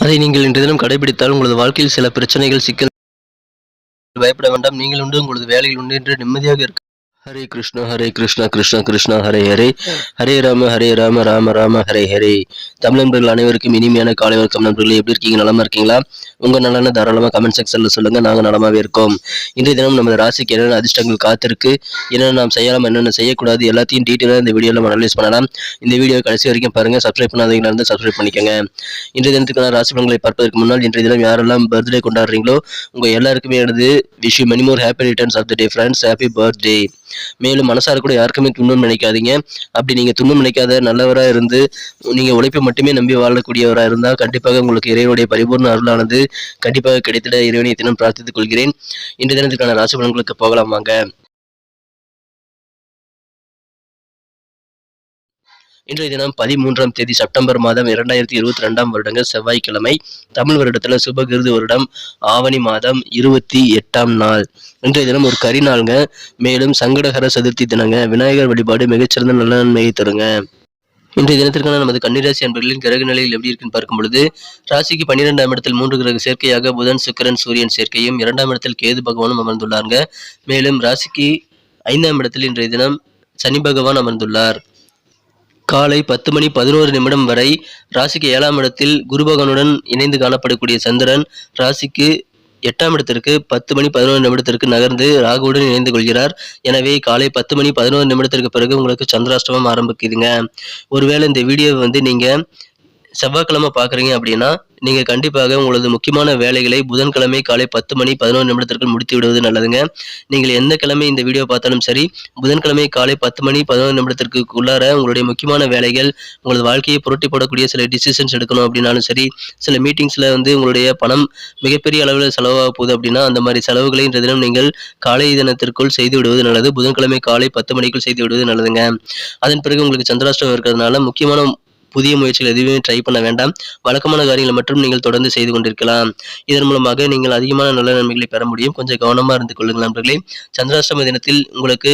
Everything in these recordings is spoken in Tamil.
அதை நீங்கள் இன்றைய தினம் கடைபிடித்தால் உங்களது வாழ்க்கையில் சில பிரச்சனைகள், சிக்கல் பயப்பட வேண்டாம். நீங்கள் உண்டு, உங்களது வேலையில் உண்டு என்று நிம்மதியாக இருக்க. ஹரே கிருஷ்ணா கிருஷ்ணா கிருஷ்ணா ஹரே ஹரே, ஹரே ராம ராம ராம ஹரே ஹரே. தமிழ் நண்பர்கள் அனைவருக்கும் இனிமையான காலை வணக்கம் நண்பர்களே. எப்படி இருக்கீங்க? நலமா இருக்கீங்களா? உங்க நலன தாராளமா கமெண்ட் செக்ஷன்ல சொல்லுங்க. நாங்க நலமாவே இருக்கோம். இன்றைய தினம் நமது ராசிக்கு என்னென்ன அதிர்ஷ்டங்கள் காத்திருக்கு, என்னென்ன நாம் செய்யலாம், என்னென்ன செய்யக்கூடாது, எல்லாத்தையும் டீட்டெயிலாக இந்த வீடியோல அனலைஸ் பண்ணலாம். இந்த வீடியோ கடைசி வரைக்கும் பாருங்க. சப்ஸ்கிரைப் பண்ணாதீங்களா இருந்தால் சப்ஸ்கிரைப் பண்ணிக்கோங்க. இன்றைய தினத்துக்கான ராசி பலன்களை பார்ப்பதற்கு முன்னால், இன்றைய தினம் யாரெல்லாம் பர்த்டே கொண்டாடுறீங்களோ உங்க எல்லாருக்குமே எனது wish you many more happy returns of the day friends. Happy birthday. மேலும் மனசார கூட யாருக்குமே துன்பம் நினைக்காதீங்க. அப்படி நீங்க துன்பம் நினைக்காத நல்லவரா இருந்து நீங்க உழைப்பை மட்டுமே நம்பி வாழக்கூடியவராக இருந்தால் கண்டிப்பாக உங்களுக்கு இறைவனுடைய பரிபூர்ண அருளானது கண்டிப்பாக கிடைத்திட இறைவனை தினம் பிரார்த்தித்துக் கொள்கிறேன். இன்றைய தினத்துக்கான ராசி பலன்களுக்கு போகலாம் வாங்க. இன்றைய தினம் 13ஆம் தேதி செப்டம்பர் மாதம் 2022 வருடங்கள் செவ்வாய்க்கிழமை. தமிழ் வருடத்துல சுபகிருது வருடம் ஆவணி மாதம் 28ஆம் நாள். இன்றைய தினம் ஒரு கரிநாளுங்க. மேலும் சங்கடஹர சதுர்த்தி தினங்க. விநாயகர் வழிபாடு மிகச்சிறந்த நல்ல நன்மையை தருங்க. இன்றைய தினத்திற்கான நமது கன்னிராசி அன்பர்களின் கிரக நிலையில் எப்படி இருக்குன்னு பார்க்கும் பொழுது, ராசிக்கு 12ஆம் இடத்தில் 3 கிரக சேர்க்கையாக புதன், சுக்கிரன், சூரியன் சேர்க்கையும், 2ஆம் இடத்தில் கேது பகவானும் அமர்ந்துள்ளாருங்க. மேலும் ராசிக்கு 5ஆம் இடத்தில் இன்றைய தினம் சனி பகவான் அமர்ந்துள்ளார். காலை 10:11 வரை ராசிக்கு 7ஆம் இடத்தில் குரு பகவானுடன் இணைந்து காணப்படக்கூடிய சந்திரன் ராசிக்கு 8ஆம் இடத்திற்கு 10:11 நகர்ந்து ராகுவுடன் இணைந்து கொள்கிறார். எனவே காலை 10:11 பிறகு உங்களுக்கு சந்திராஷ்டமம் ஆரம்பிக்குதுங்க. ஒருவேளை இந்த வீடியோவை நீங்க செவ்வாய்க்கிழமை பார்க்குறீங்க அப்படின்னா, நீங்க கண்டிப்பாக உங்களது முக்கியமான வேலைகளை புதன்கிழமை காலை 10:11 முடித்து விடுவது நல்லதுங்க. நீங்கள் எந்த கிழமை இந்த வீடியோ பார்த்தாலும் சரி, புதன்கிழமை காலை 10:11 உள்ளார உங்களுடைய முக்கியமான வேலைகள், உங்களது வாழ்க்கையை புரட்டி போடக்கூடிய சில டிசிஷன்ஸ் எடுக்கணும் அப்படின்னாலும் சரி, சில மீட்டிங்ஸ்ல உங்களுடைய பணம் மிகப்பெரிய அளவில் செலவாக போகுது அப்படின்னா, அந்த மாதிரி செலவுகளை இன்றைய தினம் நீங்கள் காலை தினத்திற்குள் செய்து விடுவது நல்லது. புதன்கிழமை காலை 10 மணிக்குள் செய்து விடுவது நல்லதுங்க. அதன் பிறகு உங்களுக்கு சந்திராஷ்டமம் இருக்கிறதுனால முக்கியமான புதிய முயற்சிகள் எதுவுமே ட்ரை பண்ண வேண்டாம். வழக்கமான காரியங்களை மட்டும் நீங்கள் தொடர்ந்து செய்து கொண்டிருக்கலாம். இதன் மூலமாக நீங்கள் அதிகமான நல்ல நன்மைகளை பெற முடியும். கொஞ்சம் கவனமா இருந்து கொள்ளுங்கள் நண்பர்களே. சந்திராஷ்டம தினத்தில் உங்களுக்கு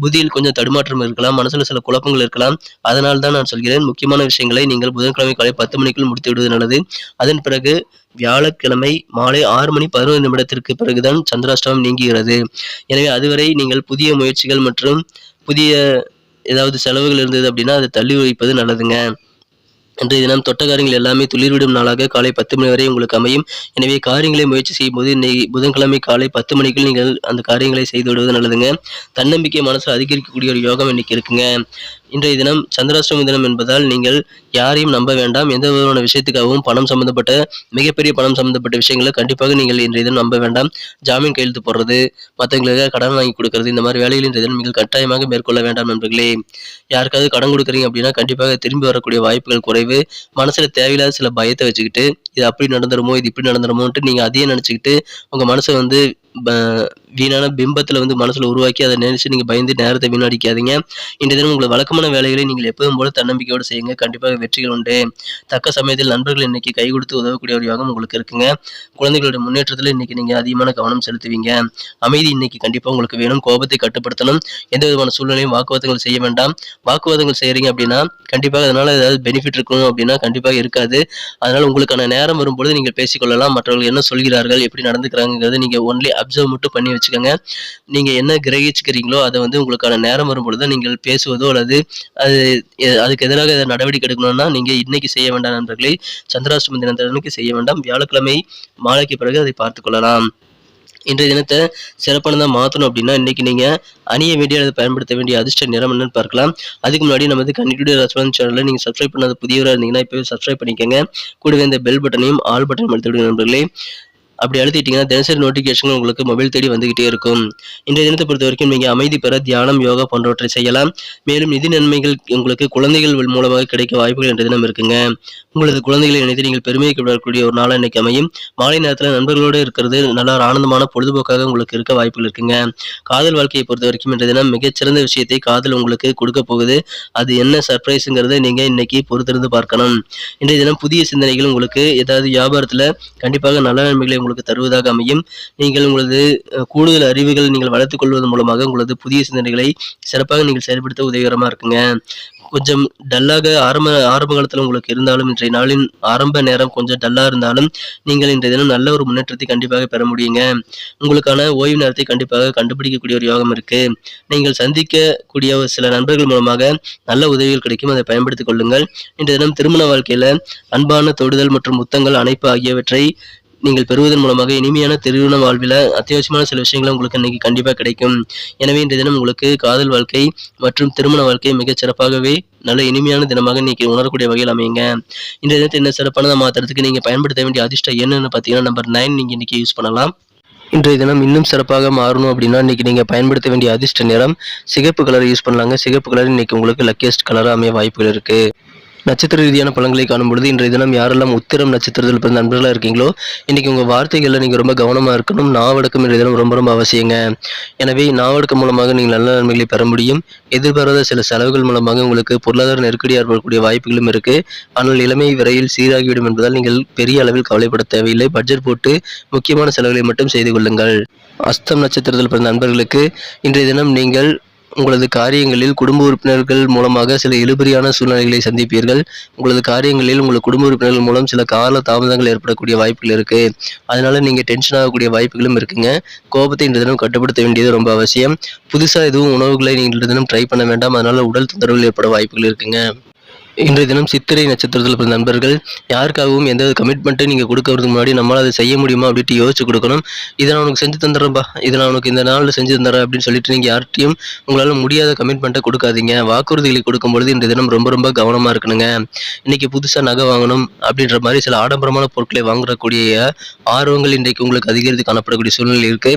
புத்தியில் கொஞ்சம் தடுமாற்றம் இருக்கலாம், மனசுல சில குழப்பங்கள் இருக்கலாம். அதனால் தான் நான் சொல்கிறேன், முக்கியமான விஷயங்களை நீங்கள் புதன்கிழமை காலை 10 மணிக்குள் முடித்து விடுவது நல்லது. அதன் பிறகு வியாழக்கிழமை மாலை 6:11 பிறகுதான் சந்திராஷ்டமம் நீங்குகிறது. எனவே அதுவரை நீங்கள் புதிய முயற்சிகள் மற்றும் புதிய ஏதாவது செலவுகள் இருந்தது அப்படின்னா அதை தள்ளி வைப்பது நல்லதுங்க. இன்றைய தினம் தொட்ட காரியங்கள் எல்லாமே துளிர்விடும் நாளாக காலை 10 மணி வரை உங்களுக்கு அமையும். எனவே காரியங்களை முயற்சி செய்யும்போது இன்னைக்கு புதன்கிழமை காலை 10 மணிக்குள் நீங்கள் அந்த காரியங்களை செய்து விடுவது நல்லதுங்க. தன்னம்பிக்கை மனசு அதிகரிக்கக்கூடிய ஒரு யோகம் இன்னைக்கு இருக்குங்க. இன்றைய தினம் சந்திராஷ்டம தினம் என்பதால் நீங்கள் யாரையும் நம்ப வேண்டாம். எந்த விதமான விஷயத்துக்காகவும் மிகப்பெரிய பணம் சம்பந்தப்பட்ட விஷயங்களை கண்டிப்பாக நீங்கள் இன்றைய தினம் நம்ப வேண்டாம். ஜாமீன் கையெழுத்து போடுறது, மற்றவங்களுக்காக கடன் வாங்கி கொடுக்கறது, இந்த மாதிரி வேலைகள் இன்றைய தினம் நீங்கள் கட்டாயமாக மேற்கொள்ள வேண்டாம் நண்பர்களே. யாருக்காவது கடன் கொடுக்குறீங்க அப்படின்னா கண்டிப்பாக திரும்பி வரக்கூடிய வாய்ப்புகள் குறைவு. மனசுல தேவையில்லாத சில பயத்தை வச்சுக்கிட்டு இது அப்படி நடந்துருமோ, இது இப்படி நடந்துருமோன்ட்டு நீங்க அதையே நினைச்சுக்கிட்டு உங்க மனசை வீணான பிம்பத்துல மனசுல உருவாக்கி அதை நினைச்சு நீங்க பயந்து நேரத்தை வீணடிக்காதீங்க. இன்றைய தினம் உங்களை வழக்கமான வேலைகளை நீங்கள் எப்பவும் போல தன்னம்பிக்கையோடு செய்யுங்க. கண்டிப்பாக வெற்றிகள் உண்டு. தக்க சமயத்தில் நண்பர்கள் இன்னைக்கு கை கொடுத்து உதவக்கூடிய ஒரு யோகம் உங்களுக்கு இருக்குங்க. குழந்தைகளோட முன்னேற்றத்துல இன்னைக்கு நீங்க அதிகமான கவனம் செலுத்துவீங்க. அமைதி இன்னைக்கு கண்டிப்பா உங்களுக்கு வேணும். கோபத்தை கட்டுப்படுத்தணும். எந்த விதமான சூழ்நிலையும் வாக்குவாதங்கள் செய்ய வேண்டாம். வாக்குவாதங்கள் செய்யறீங்க அப்படின்னா கண்டிப்பாக அதனால ஏதாவது பெனிஃபிட் இருக்கணும் அப்படின்னா கண்டிப்பாக இருக்காது. அதனால உங்களுக்கான நேரம் வரும்பொழுது நீங்கள் பேசிக்கொள்ளலாம். மற்றவர்கள் என்ன சொல்கிறார்கள், எப்படி நடந்துக்கிறாங்கிறது நீங்க ஒன்லி அப்சர்வ் மட்டும் பண்ணி வச்சுக்கோங்க. நீங்க என்ன கிரகிச்சுக்கிறீங்களோ அதை உங்களுக்கான நேரம் வரும்பொழுது நீங்கள் பேசுவதோ அல்லது அது அதுக்கு எதிராக நடவடிக்கை எடுக்கணும்னா நீங்க இன்னைக்கு செய்ய வேண்டாம் நண்பர்களே. சந்திராஷ்டம தினத்தன்னைக்கு செய்ய வேண்டாம். வியாழக்கிழமை மாலைக்கு பிறகு அதை பார்த்துக் கொள்ளலாம். இன்றைய தினத்தை சிறப்பானதாக மாற்றணும் அப்படின்னா இன்னைக்கு நீங்க அணிய வேண்டிய அல்லது பயன்படுத்த வேண்டிய அதிர்ஷ்ட நிறம் என்னன்னு பார்க்கலாம். அதுக்கு முன்னாடி நமது கன்னிடுடே ராசிபலன் சேனலை நீங்க சப்ஸ்கிரைப் பண்ணாத புதியவராக இருந்தீங்கன்னா இப்பவே சப்ஸ்கிரைப் பண்ணிக்கோங்க. கூடவே இந்த பெல் பட்டனையும் ஆல் பட்டனையும் அழுத்தி விடுங்க நண்பர்களே. அப்படி அழுத்திட்டீங்கன்னா தினசரி நோட்டிஃபிகேஷன் உங்களுக்கு மொபைல் தேடி வந்துகிட்டே இருக்கும். இன்றைய தினத்தை பொறுத்த வரைக்கும் நீங்க அமைதி பெற தியானம், யோகா போன்றவற்றை செய்யலாம். மேலும் நிதி நன்மைகள் உங்களுக்கு குழந்தைகள் மூலமாக கிடைக்க வாய்ப்புகள் இன்றைய தினம் இருக்குங்க. உங்களது குழந்தைகளை நினைத்து நீங்கள் பெருமைப்படக்கூடிய ஒரு நாளாக இன்னைக்கு அமையும். மாலை நேரத்தில் நண்பர்களோடு இருக்கிறது நல்ல ஆனந்தமான பொழுதுபோக்காக உங்களுக்கு இருக்க வாய்ப்புகள் இருக்குங்க. காதல் வாழ்க்கையை பொறுத்த வரைக்கும் இன்றைய தினம் மிகச்சிறந்த விஷயத்தை காதல் உங்களுக்கு கொடுக்க போகுது. அது என்ன சர்ப்ரைஸுங்கிறத நீங்க இன்னைக்கு பொறுத்திருந்து பார்க்கணும். இன்றைய தினம் புதிய சிந்தனைகள் உங்களுக்கு ஏதாவது வியாபாரத்துல கண்டிப்பாக நல்ல நன்மைகளை உங்களுக்கு தருவதாக அமையும். நீங்கள் உங்களது கூடுதல் அறிவுகள் நீங்கள் வளர்த்துக் கொள்வதன் மூலமாக உங்களது புதிய சிந்தனைகளை சிறப்பாக நீங்கள் செயல்படுத்த உதவிகரமா இருக்குங்க. கொஞ்சம் டல்லாக ஆரம்ப காலத்துல உங்களுக்கு இருந்தாலும் இன்றைய இன்றைய நாளின் ஆரம்ப நேரம் கொஞ்சம் டல்லா இருந்தாலும் நீங்கள் இன்றைய தினம் நல்ல ஒரு முன்னேற்றத்தை கண்டிப்பாக பெற முடியுங்க. உங்களுக்கான ஓய்வு நேரத்தை கண்டிப்பாக கண்டுபிடிக்கக்கூடிய ஒரு யோகம் இருக்கு. நீங்கள் சந்திக்கக்கூடிய ஒரு சில நண்பர்கள் மூலமாக நல்ல உதவிகள் கிடைக்கும், அதை பயன்படுத்திக் கொள்ளுங்கள். இன்றைய தினம் திருமண வாழ்க்கையில அன்பான தொடுதல் மற்றும் முத்தங்கள் அணைப்பு ஆகியவற்றை நீங்கள் பெறுவதன் மூலமாக இனிமையான திருமண வாழ்வில் அத்தியாவசியமான சில விஷயங்களும் உங்களுக்கு இன்னைக்கு கண்டிப்பாக கிடைக்கும். எனவே இன்றைய தினம் உங்களுக்கு காதல் வாழ்க்கை மற்றும் திருமண வாழ்க்கை மிகச் சிறப்பாகவே நல்ல இனிமையான தினமாக இன்னைக்கு உணரக்கூடிய வகையில் அமையுங்க. இன்றைய தினத்தை இன்னும் சிறப்பானதாக மாற்றுறதுக்கு நீங்கள் பயன்படுத்த வேண்டிய அதிர்ஷ்டம் என்னன்னு பார்த்தீங்கன்னா நம்பர் 9 நீங்கள் இன்னைக்கு யூஸ் பண்ணலாம். இன்றைய தினம் இன்னும் சிறப்பாக மாறணும் அப்படின்னா இன்னைக்கு நீங்கள் பயன்படுத்த வேண்டிய அதிர்ஷ்ட நிறம் சிகப்பு கலர் யூஸ் பண்ணலாங்க. சிகப்பு கலர் இன்னைக்கு உங்களுக்கு லக்கியஸ்ட் கலராக அமைய வாய்ப்புகள் இருக்கு. நட்சத்திர ரீதியான பலன்களை காணும் பொழுது இன்றைய தினம் யாரெல்லாம் உத்திரம் நட்சத்திரத்தில் பிறந்த நண்பர்களாக இருக்கீங்களோ இன்னைக்கு உங்கள் வார்த்தைகளில் நீங்கள் ரொம்ப கவனமாக இருக்கணும். நாவடக்கம் இன்றைய தினம் ரொம்ப ரொம்ப அவசியங்க. எனவே நாவடக்கம் மூலமாக நீங்கள் நல்ல நன்மைகளை பெற முடியும். எதிர்பாராத சில செலவுகள் மூலமாக உங்களுக்கு பொருளாதார நெருக்கடி ஏற்படக்கூடிய வாய்ப்புகளும் இருக்கு. ஆனால் இளமை விரைவில் சீராகிவிடும் என்பதால் நீங்கள் பெரிய அளவில் கவலைப்பட தேவையில்லை. பட்ஜெட் போட்டு முக்கியமான செலவுகளை மட்டும் செய்து கொள்ளுங்கள். அஸ்தம் நட்சத்திரத்தில் பிறந்த நண்பர்களுக்கு இன்றைய தினம் நீங்கள் உங்களது காரியங்களில் குடும்ப உறுப்பினர்கள் மூலமாக சில இழுபறியான சூழ்நிலைகளை சந்திப்பீர்கள். உங்களது காரியங்களில் உங்கள் குடும்ப உறுப்பினர்கள் மூலம் சில கால தாமதங்கள் ஏற்படக்கூடிய வாய்ப்புகள் இருக்கு. அதனால நீங்க டென்ஷன் ஆகக்கூடிய வாய்ப்புகளும் இருக்குங்க. கோபத்தை இன்றைய தினம் கட்டுப்படுத்த வேண்டியது ரொம்ப அவசியம். புதுசா எதுவும் உணவுகளை நீங்கள் இன்றைய தினம் ட்ரை பண்ண வேண்டாம். அதனால உடல் தொந்தரவுகள் ஏற்பட வாய்ப்புகள் இருக்குங்க. இன்றைய தினம் சித்திரை நட்சத்திரத்தில் பிறந்த நண்பர்கள் யாருக்காகவும் எந்த கமிட்மெண்ட்டை நீங்கள் கொடுக்கறதுக்கு முன்னாடி நம்மளால் அதை செய்ய முடியுமா அப்படின்ட்டு யோசிச்சு கொடுக்கணும். இதை நான் உனக்கு செஞ்சு தந்துடுறேன்ப்பா, இதை நான் உனக்கு இந்த நாளில் செஞ்சு தந்துடுறேன் அப்படின்னு சொல்லிட்டு நீங்கள் யார்கிட்டையும் உங்களால் முடியாத கமிட்மெண்ட்டை கொடுக்காதீங்க. வாக்குறுதிகளை கொடுக்கும்பொழுது இன்றைய தினம் ரொம்ப ரொம்ப கவனமாக இருக்கணுங்க. இன்னைக்கு புதுசாக நகை வாங்கணும் அப்படின்ற மாதிரி சில ஆடம்பரமான பொருட்களை வாங்கக்கூடிய ஆர்வங்கள் இன்றைக்கு உங்களுக்கு அதிகரித்து காணப்படக்கூடிய சூழ்நிலை இருக்கு.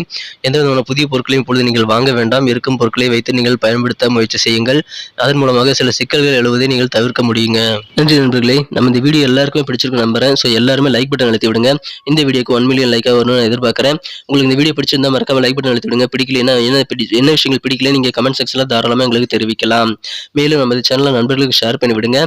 எந்த விதமான புதிய பொருட்களையும் இப்பொழுது நீங்கள் வாங்க வேண்டாம். இருக்கும் பொருட்களை வைத்து நீங்கள் பயன்படுத்த முயற்சி செய்யுங்கள். அதன் மூலமாக சில சிக்கல்கள் எழுவதை நீங்கள் தவிர்க்க முடியுங்க. நன்றி நண்பர்களே. நம்ம இந்த வீடியோ எல்லாருக்குமே பிடிச்சிருக்கு நம்புறேன். ஸோ எல்லாருமே லைக் பட்டன் அழுத்தி விடுங்க. இந்த வீடியோக்கு 1 மில்லியன் லைக்காக வரணும்னு எதிர்பார்க்குறேன். உங்களுக்கு இந்த வீடியோ பிடிச்சிருந்தா மறக்காம லைக் பட்டன் அழுத்தி விடுங்க. பிடிக்கலைன்னா என்ன விஷயங்கள் பிடிக்கல நீங்கள் கமெண்ட் செக்ஷனில் தாராளமாக எங்களுக்கு தெரிவிக்கலாம். மேலும் நமது சேனலை நண்பர்களுக்கு ஷேர் பண்ணி விடுங்க.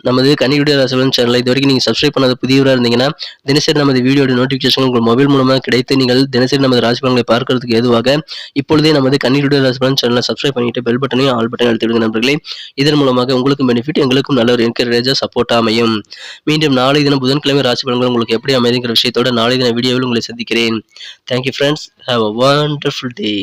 நமது கனியுடைய ராசிபலன் சேனலை இது வரைக்கும் நீங்கள் சப்ஸ்கிரைப் பண்ணாத புதியவராக இருந்தீங்கன்னா தினசரி நமது வீடியோட நோட்டிஃபிகேஷன் உங்கள் மொபைல் மூலமாக கிடைத்து நீங்கள் தினசரி நமது ராசிபலன்களை பார்க்கறதுக்கு ஏதுவாக இப்பொழுதே நமது கனியுடைய ராசிபலன் சேனலை சப்ஸ்கிரைப் பண்ணிட்டு பெல் பட்டனையும் ஆல் பட்டனையும் அழுத்தி விடுங்க நண்பர்களே. இதன் மூலமாக உங்களுக்கும் பெனிஃபிட், எங்களுக்கும் நல்ல ஒரு என்கரேஜா சப்போர்ட் அமையும். மீண்டும் நாளை தினம் புதன்கிழமை ராசி பலன்கள் உங்களுக்கு எப்படி அமைதிங்கிற விஷயத்தோட நாளை தின வீடியோவில் உங்களை சந்திக்கிறேன். Thank you friends. Have a wonderful day.